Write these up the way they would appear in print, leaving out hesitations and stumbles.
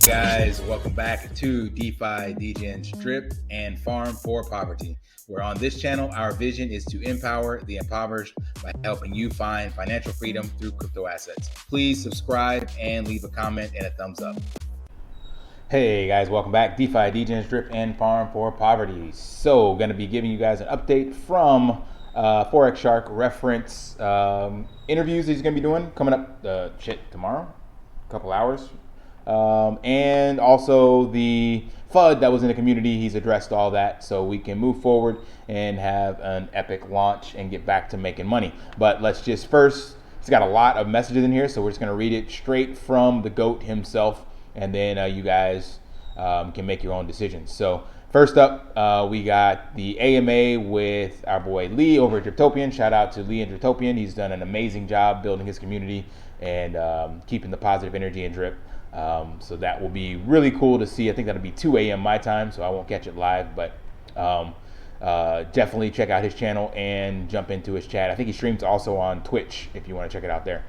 Guys, welcome back to Defi, Degens, Drip, and Farm for Poverty, where on this channel, our vision is to empower the impoverished by helping you find financial freedom through crypto assets. Please subscribe and leave a comment and a thumbs up. Hey guys, welcome back. DeFi, Degens, Drip, and Farm for Poverty. So, going to be giving you guys an update from Forex Shark reference interviews that he's going to be doing coming up tomorrow, a couple hours. And also the FUD that was in the community, he's addressed all that so we can move forward and have an epic launch and get back to making money. But let's just first, he's got a lot of messages in here, so we're just going to read it straight from the GOAT himself, and then you guys can make your own decisions. So first up, we got the AMA with our boy Lee over at Driptopian. Shout out to Lee and Driptopian. He's done an amazing job building his community and keeping the positive energy and drip. So that will be really cool to see. I think that'll be 2 a.m. my time, so I won't catch it live, but definitely check out his channel and jump into his chat. I think he streams also on Twitch if you want to check it out there.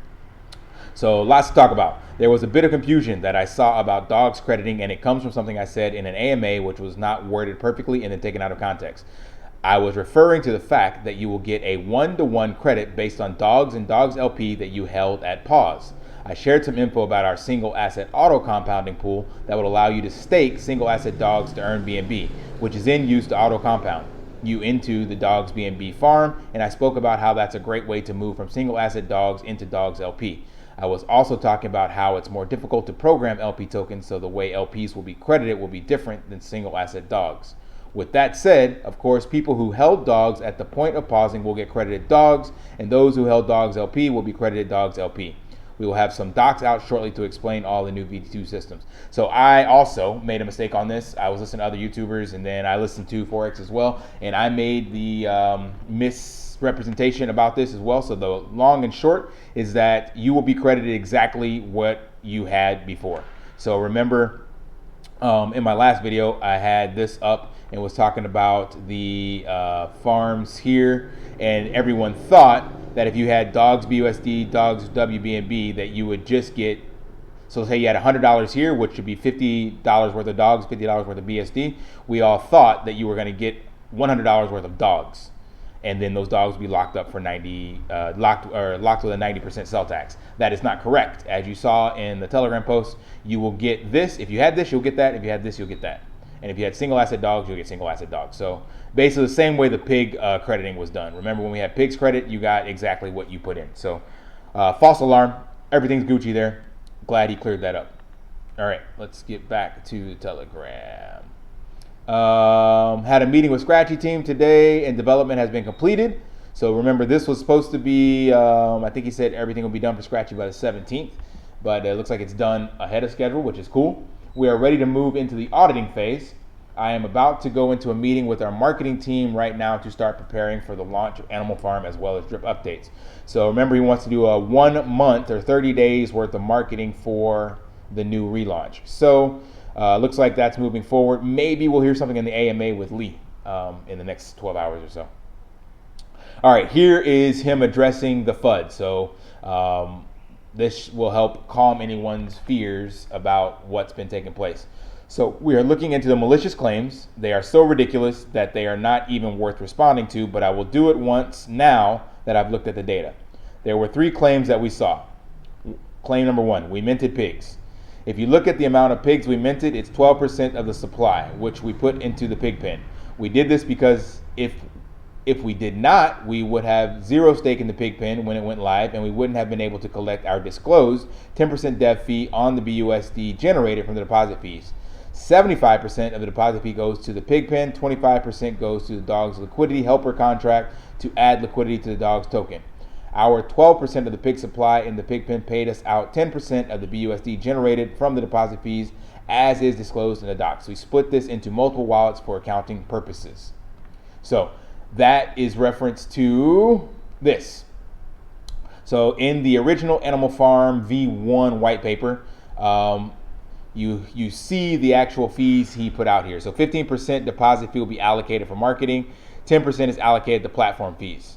So lots to talk about. There was a bit of confusion that I saw about dogs crediting, and it comes from something I said in an AMA which was not worded perfectly and then taken out of context. I was referring to the fact that you will get a 1-to-1 credit based on dogs and dogs LP that you held at pause. I shared some info about our single asset auto compounding pool that would allow you to stake single asset dogs to earn BNB, which is then used to auto compound you into the dogs BNB farm, and I spoke about how that's a great way to move from single asset dogs into dogs LP. I was also talking about how it's more difficult to program LP tokens, so the way LPs will be credited will be different than single asset dogs. With that said, of course, people who held dogs at the point of pausing will get credited dogs, and those who held dogs LP will be credited dogs LP. We will have some docs out shortly to explain all the new VD2 systems. So I also made a mistake on this. I was listening to other YouTubers, and then I listened to Forex as well, and I made the misrepresentation about this as well. So the long and short is that you will be credited exactly what you had before. So remember, in my last video, I had this up and was talking about the farms here, and everyone thought that if you had dogs BUSD, dogs WBNB, that you would just get, so say you had $100 here, which would be $50 worth of dogs, $50 worth of BSD. We all thought that you were going to get $100 worth of dogs, and then those dogs would be locked up for locked with a 90% sell tax. That is not correct. As you saw in the Telegram post, you will get this. If you had this, you'll get that. If you had this, you'll get that. And if you had single asset dogs, you'll get single asset dogs. So basically the same way the pig crediting was done. Remember when we had pigs credit, you got exactly what you put in. So false alarm, everything's Gucci there. Glad he cleared that up. All right, let's get back to Telegram. Had a meeting with Scratchy team today, and development has been completed. So remember, this was supposed to be, I think he said everything will be done for Scratchy by the 17th, but it looks like it's done ahead of schedule, which is cool. We are ready to move into the auditing phase. I am about to go into a meeting with our marketing team right now to start preparing for the launch of Animal Farm as well as drip updates. So remember, he wants to do a 1 month or 30 days worth of marketing for the new relaunch. So looks like that's moving forward. Maybe we'll hear something in the AMA with Lee in the next 12 hours or so. All right, here is him addressing the FUD. So this will help calm anyone's fears about what's been taking place. So we are looking into the malicious claims. They are so ridiculous that they are not even worth responding to, but I will do it once now that I've looked at the data. There were 3 claims that we saw. Claim number 1, we minted pigs. If you look at the amount of pigs we minted, it's 12% of the supply, which we put into the pig pen. We did this because if we did not, we would have 0 stake in the pig pen when it went live, and we wouldn't have been able to collect our disclosed 10% dev fee on the BUSD generated from the deposit fees. 75% of the deposit fee goes to the pig pen, 25% goes to the dog's liquidity helper contract to add liquidity to the dog's token. Our 12% of the pig supply in the pig pen paid us out 10% of the BUSD generated from the deposit fees, as is disclosed in the docs. We split this into multiple wallets for accounting purposes. So that is reference to this. So in the original Animal Farm V1 white paper, you see the actual fees he put out here. So 15% deposit fee will be allocated for marketing, 10% is allocated to platform fees.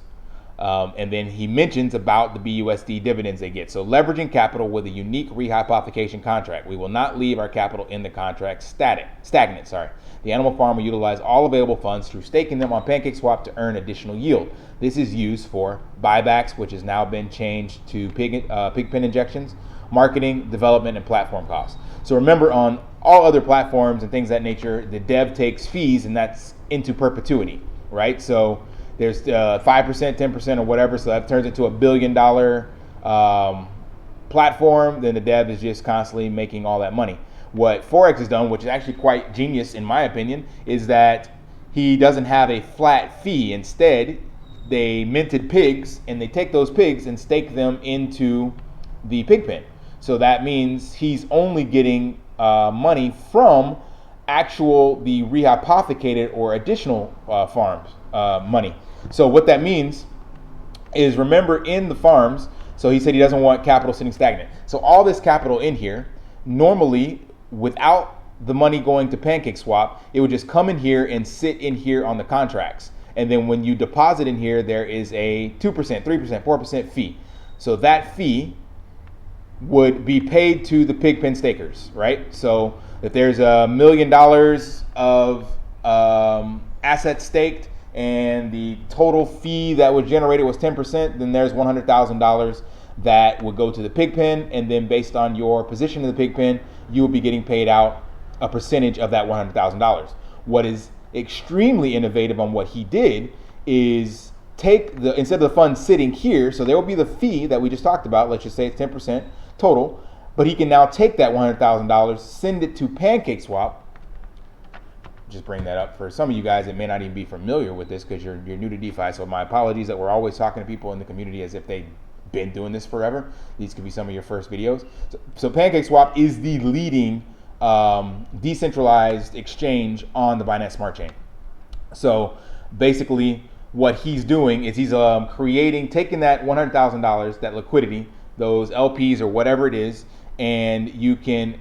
And then he mentions about the BUSD dividends they get. So leveraging capital with a unique rehypothecation contract. We will not leave our capital in the contract stagnant. The animal farm will utilize all available funds through staking them on PancakeSwap to earn additional yield. This is used for buybacks, which has now been changed to pigpen injections, marketing, development, and platform costs. So remember, on all other platforms and things of that nature, the dev takes fees, and that's into perpetuity, right? So there's 5%, 10%, or whatever. So that turns into $1 billion platform. Then the dev is just constantly making all that money. What Forex has done, which is actually quite genius in my opinion, is that he doesn't have a flat fee. Instead, they minted pigs, and they take those pigs and stake them into the pig pen. So that means he's only getting money from the rehypothecated or additional farms money. So what that means is, remember, in the farms, so he said he doesn't want capital sitting stagnant. So all this capital in here, normally without the money going to PancakeSwap, it would just come in here and sit in here on the contracts. And then when you deposit in here, there is a 2%, 3%, 4% fee. So that fee would be paid to the pigpen stakers, right? So if there's $1 million of assets staked and the total fee that was generated was 10%, then there's $100,000 that would go to the pigpen, and then based on your position in the pigpen, you will be getting paid out a percentage of that $100,000. What is extremely innovative on what he did is instead of the fund sitting here, so there will be the fee that we just talked about, let's just say it's 10% total, but he can now take that $100,000, send it to PancakeSwap. Just bring that up for some of you guys that may not even be familiar with this because you're new to DeFi. So my apologies that we're always talking to people in the community as if they've been doing this forever. These could be some of your first videos. So PancakeSwap is the leading decentralized exchange on the Binance Smart Chain. So basically what he's doing is he's taking that $100,000, that liquidity, those LPs or whatever it is, and you can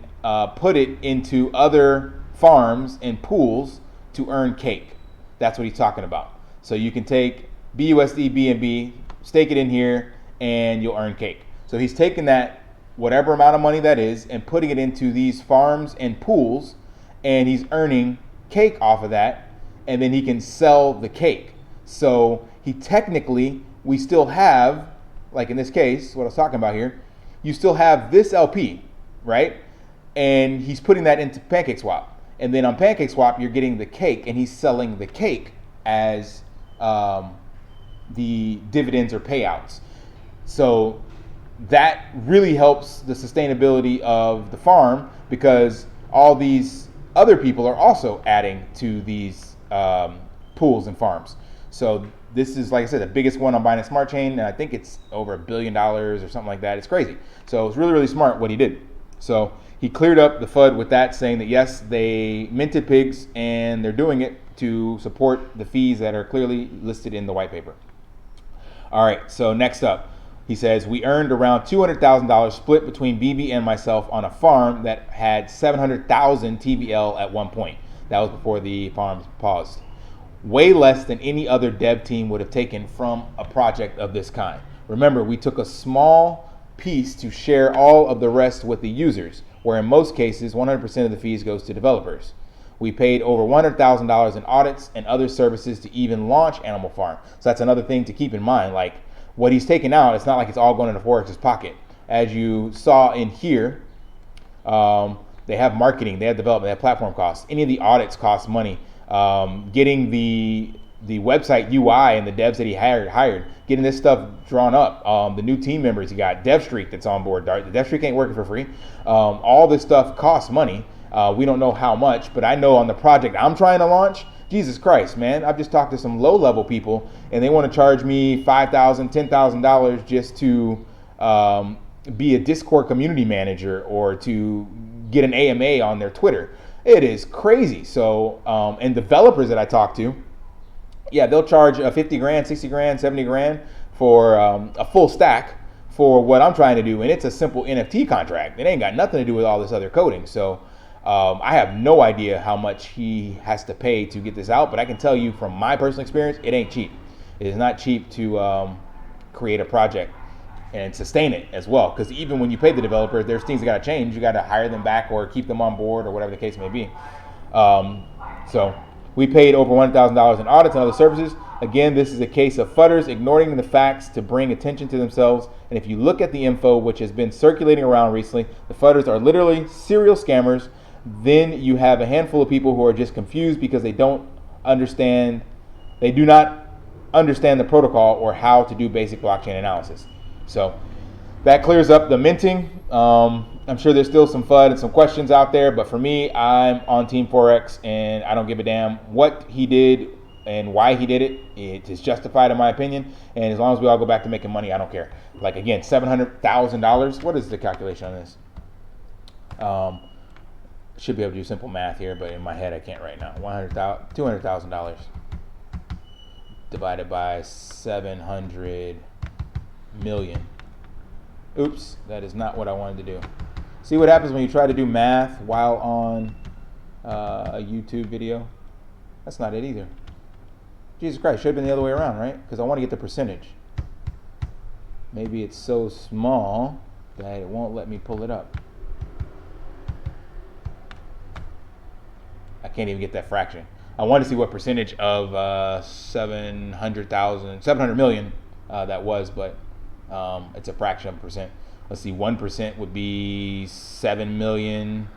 put it into other farms and pools to earn cake. That's what he's talking about. So you can take BUSD, BNB, stake it in here, and you'll earn cake. So he's taking that, whatever amount of money that is, and putting it into these farms and pools, and he's earning cake off of that, and then he can sell the cake. So we still have, like in this case, what I was talking about here, you still have this LP, right? And he's putting that into PancakeSwap. And then on PancakeSwap, you're getting the cake, and he's selling the cake as the dividends or payouts. So that really helps the sustainability of the farm because all these other people are also adding to these pools and farms. So this is, like I said, the biggest one on Binance Smart Chain, and I think it's over $1 billion or something like that. It's crazy. So it's really, really smart what he did. So he cleared up the FUD with that, saying that yes, they minted pigs and they're doing it to support the fees that are clearly listed in the white paper. All right, so next up, he says, we earned around $200,000 split between BB and myself on a farm that had 700,000 TVL at one point. That was before the farms paused. Way less than any other dev team would have taken from a project of this kind. Remember, we took a small piece to share all of the rest with the users, where in most cases, 100% of the fees goes to developers. We paid over $100,000 in audits and other services to even launch Animal Farm. So that's another thing to keep in mind. Like what he's taking out, it's not like it's all going into Forex's pocket. As you saw in here, they have marketing, they have development, they have platform costs. Any of the audits cost money. Getting the website UI and the devs that he hired, getting this stuff drawn up, the new team members he got, DevStreak that's on board. The DevStreak ain't working for free. All this stuff costs money. We don't know how much, but I know on the project I'm trying to launch, Jesus Christ, man, I've just talked to some low-level people, and they want to charge me $5,000, $10,000 just to be a Discord community manager or to get an AMA on their Twitter. It is crazy. So, and developers that I talk to, yeah, they'll charge 50 grand, 60 grand, 70 grand for a full stack for what I'm trying to do. And it's a simple NFT contract. It ain't got nothing to do with all this other coding. So I have no idea how much he has to pay to get this out, but I can tell you from my personal experience, it ain't cheap. It is not cheap to create a project and sustain it as well. Because even when you pay the developer, there's things that got to change. You got to hire them back or keep them on board or whatever the case may be. So we paid over $1,000 in audits and other services. Again, this is a case of FUDers ignoring the facts to bring attention to themselves. And if you look at the info, which has been circulating around recently, the FUDers are literally serial scammers. Then you have a handful of people who are just confused because they don't understand, they do not understand the protocol or how to do basic blockchain analysis. So that clears up the minting. I'm sure there's still some FUD and some questions out there, but for me, I'm on Team Forex and I don't give a damn what he did and why he did it. It is justified in my opinion, and as long as we all go back to making money, I don't care. Like again, $700,000. What is the calculation on this? Should be able to do simple math here, but in my head I can't right now. $200,000 divided by 700 million. Oops, that is not what I wanted to do. See what happens when you try to do math while on a YouTube video? That's not it either. Jesus Christ, should have been the other way around, right? Because I want to get the percentage. Maybe it's so small that it won't let me pull it up. I can't even get that fraction. I want to see what percentage of 700 million that was, but it's a fraction of a percent. Let's see, 1% would be 7 million.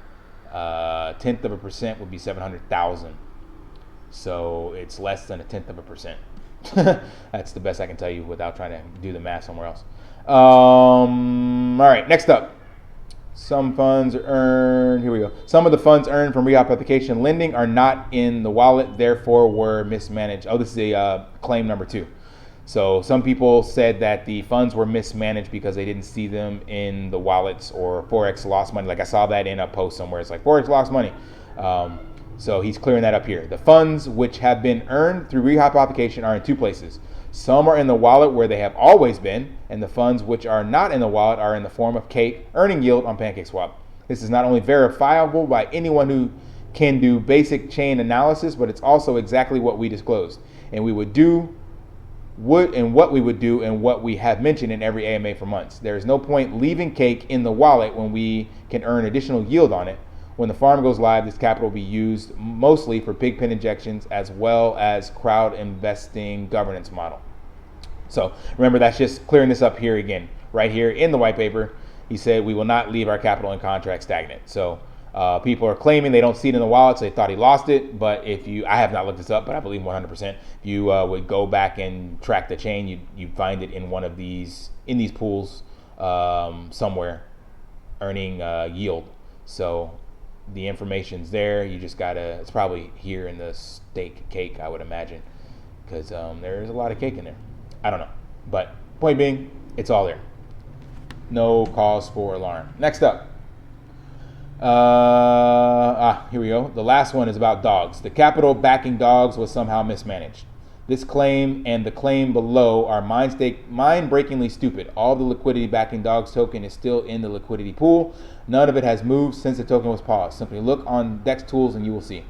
1/10 of a percent would be 700,000. So it's less than 1/10 of a percent. That's the best I can tell you without trying to do the math somewhere else. All right, next up. Some funds earned, here we go. Some of the funds earned from re-op application lending are not in the wallet, therefore were mismanaged. Oh, this is a claim number 2. So some people said that the funds were mismanaged because they didn't see them in the wallets, or Forex lost money. Like I saw that in a post somewhere. It's like Forex lost money. So he's clearing that up here. The funds which have been earned through re-op application are in 2 places. Some are in the wallet where they have always been, and the funds which are not in the wallet are in the form of cake earning yield on PancakeSwap. This is not only verifiable by anyone who can do basic chain analysis, but it's also exactly what we disclosed. And what we would do and what we have mentioned in every AMA for months. There is no point leaving cake in the wallet when we can earn additional yield on it. When the farm goes live, this capital will be used mostly for pig pen injections as well as crowd investing governance model. So remember, that's just clearing this up here again. Right here in the white paper, he said we will not leave our capital in contract stagnant. So people are claiming they don't see it in the wallet, so they thought he lost it. But if you, I have not looked this up, but I believe 100%. If you would go back and track the chain, you'd find it in one of these, in these pools somewhere, earning yield. So the information's there. You just gotta, it's probably here in the steak cake, I would imagine, because there's a lot of cake in there. I don't know, but point being, it's all there. No cause for alarm. Next up, here we go. The last one is about dogs. The capital backing dogs was somehow mismanaged. This claim and the claim below are mind-breakingly stupid. All the liquidity backing dogs token is still in the liquidity pool. None of it has moved since the token was paused. Simply look on Dex Tools and you will see.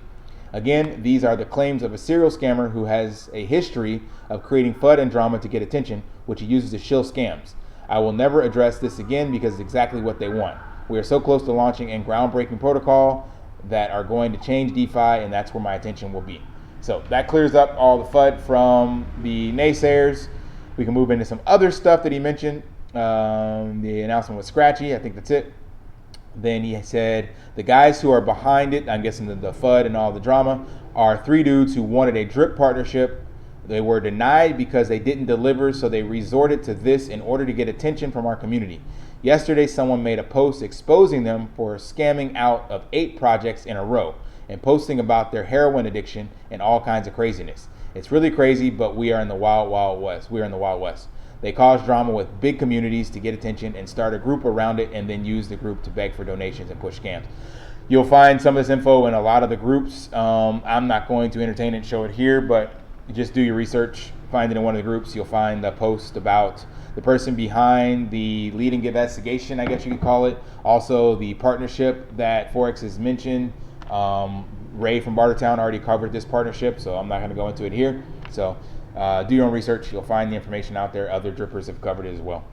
Again, these are the claims of a serial scammer who has a history of creating FUD and drama to get attention, which he uses to shill scams. I will never address this again because it's exactly what they want. We are so close to launching a groundbreaking protocol that are going to change DeFi, and that's where my attention will be. So that clears up all the FUD from the naysayers. We can move into some other stuff that he mentioned. The announcement was scratchy. I think that's it. Then he said the guys who are behind it, I'm guessing the FUD and all the drama, are 3 dudes who wanted a drip partnership. They were denied because they didn't deliver, so they resorted to this in order to get attention from our community. Yesterday, someone made a post exposing them for scamming out of 8 projects in a row and posting about their heroin addiction and all kinds of craziness. It's really crazy, but we are in the wild, wild west. We are in the wild west. They cause drama with big communities to get attention and start a group around it and then use the group to beg for donations and push scams. You'll find some of this info in a lot of the groups. I'm not going to entertain it and show it here, but just do your research. Find it in one of the groups. You'll find the post about the person behind the leading investigation, I guess you could call it. Also, the partnership that Forex has mentioned. Ray from Bartertown already covered this partnership, so I'm not going to go into it here. So Do your own research. You'll find the information out there. Other drippers have covered it as well.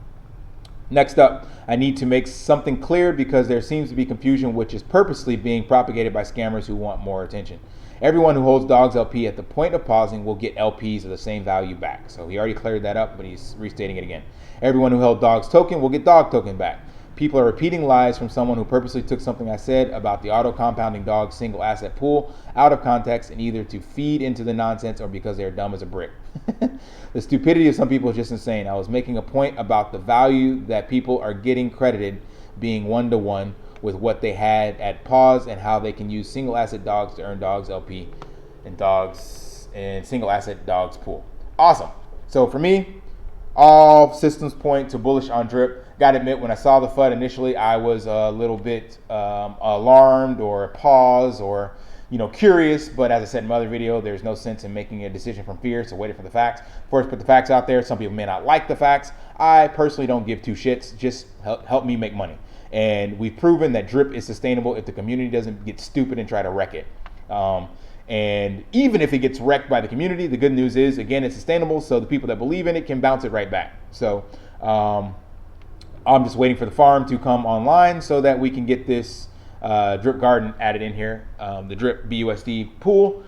Next up, I need to make something clear because there seems to be confusion which is purposely being propagated by scammers who want more attention. Everyone who holds Dogs LP at the point of pausing will get LPs of the same value back. So he already cleared that up, but he's restating it again. Everyone who held Dogs token will get Dog token back. People are repeating lies from someone who purposely took something I said about the auto-compounding Dog single asset pool out of context and either to feed into the nonsense or because they're dumb as a brick. The stupidity of some people is just insane. I was making a point about the value that people are getting credited being one-to-one with what they had at pause and how they can use single asset Dogs to earn Dogs LP and Dogs and single asset Dogs pool. Awesome. So for me, all systems point to bullish on drip. Gotta admit, when I saw the FUD initially, I was a little bit alarmed or pause or curious, but as I said in my other video, there's no sense in making a decision from fear, so waiting for the facts. First, put the facts out there. Some people may not like the facts. I personally don't give two shits. Just help me make money. And we've proven that drip is sustainable if the community doesn't get stupid and try to wreck it. And even if it gets wrecked by the community, the good news is, again, it's sustainable, so the people that believe in it can bounce it right back. So I'm just waiting for the farm to come online so that we can get this drip garden added in here, the drip BUSD pool,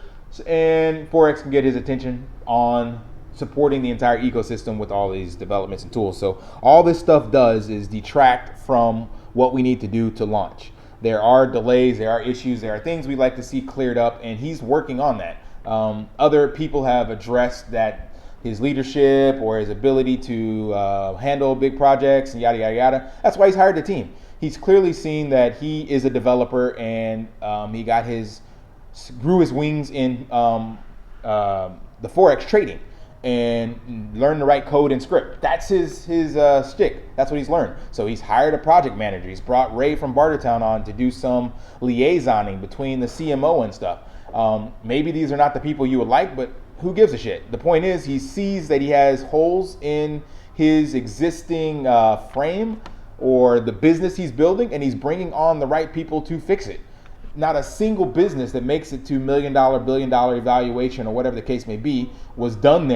and Forex can get his attention on supporting the entire ecosystem with all these developments and tools. So all this stuff does is detract from what we need to do to launch. There are delays, there are issues, there are things we'd like to see cleared up, and he's working on that. Other people have addressed that his leadership or his ability to handle big projects and yada, yada, yada. That's why he's hired the team. He's clearly seen that he is a developer and he grew his wings in the Forex trading and learned to write code and script. That's his shtick. That's what he's learned. So he's hired a project manager. He's brought Ray from Bartertown on to do some liaisoning between the CMO and stuff. Maybe these are not the people you would like, but who gives a shit? The point is, he sees that he has holes in his existing frame or the business he's building, and he's bringing on the right people to fix it. Not a single business that makes it to $1 million, $1 billion evaluation or whatever the case may be was done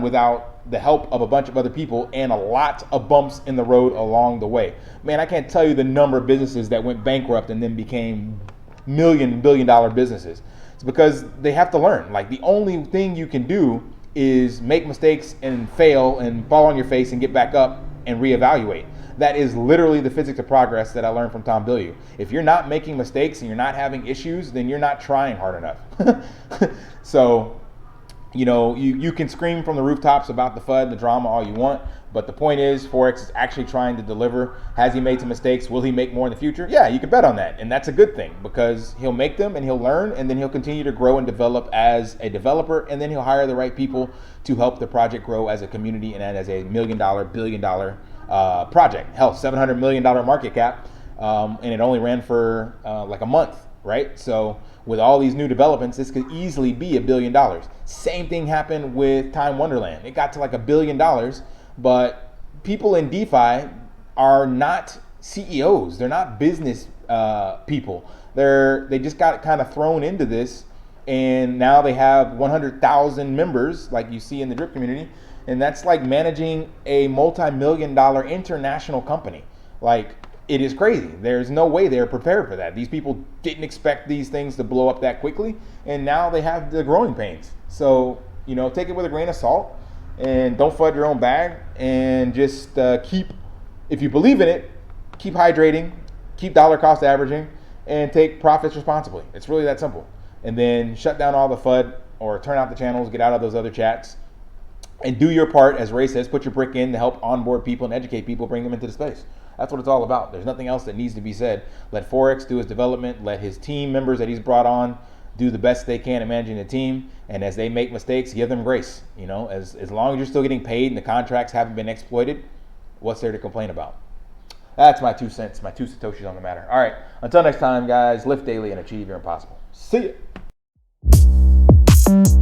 without the help of a bunch of other people and a lot of bumps in the road along the way. Man, I can't tell you the number of businesses that went bankrupt and then became $1 billion businesses. It's because they have to learn. Like, the only thing you can do is make mistakes and fail and fall on your face and get back up and reevaluate. That is literally the physics of progress that I learned from Tom Bilyeu. If you're not making mistakes and you're not having issues, then you're not trying hard enough. So, you can scream from the rooftops about the FUD, the drama all you want, but the point is, Forex is actually trying to deliver. Has he made some mistakes? Will he make more in the future? Yeah, you can bet on that, and that's a good thing because he'll make them and he'll learn, and then he'll continue to grow and develop as a developer, and then he'll hire the right people to help the project grow as a community and as a $1 million, $1 billion project. Hell, $700 million market cap, and it only ran for like a month, right? So with all these new developments, this could easily be $1 billion. Same thing happened with Time Wonderland. It got to like $1 billion, but people in DeFi are not CEOs. They're not business people. They just got kind of thrown into this, and now they have 100,000 members, like you see in the drip community, and that's like managing a multi-million-dollar international company. Like, it is crazy. There's no way they're prepared for that. These people didn't expect these things to blow up that quickly, and now they have the growing pains. So, take it with a grain of salt, and don't FUD your own bag, and just if you believe in it, keep hydrating, keep dollar cost averaging, and take profits responsibly. It's really that simple. And then shut down all the FUD or turn out the channels, get out of those other chats, and do your part, as Ray says, put your brick in to help onboard people and educate people, bring them into the space. That's what it's all about. There's nothing else that needs to be said. Let Forex do his development. Let his team members that he's brought on do the best they can at managing the team. And as they make mistakes, give them grace. As long as you're still getting paid and the contracts haven't been exploited, what's there to complain about? That's my 2 cents, my 2 Satoshis on the matter. All right, until next time, guys, lift daily and achieve your impossible. See ya.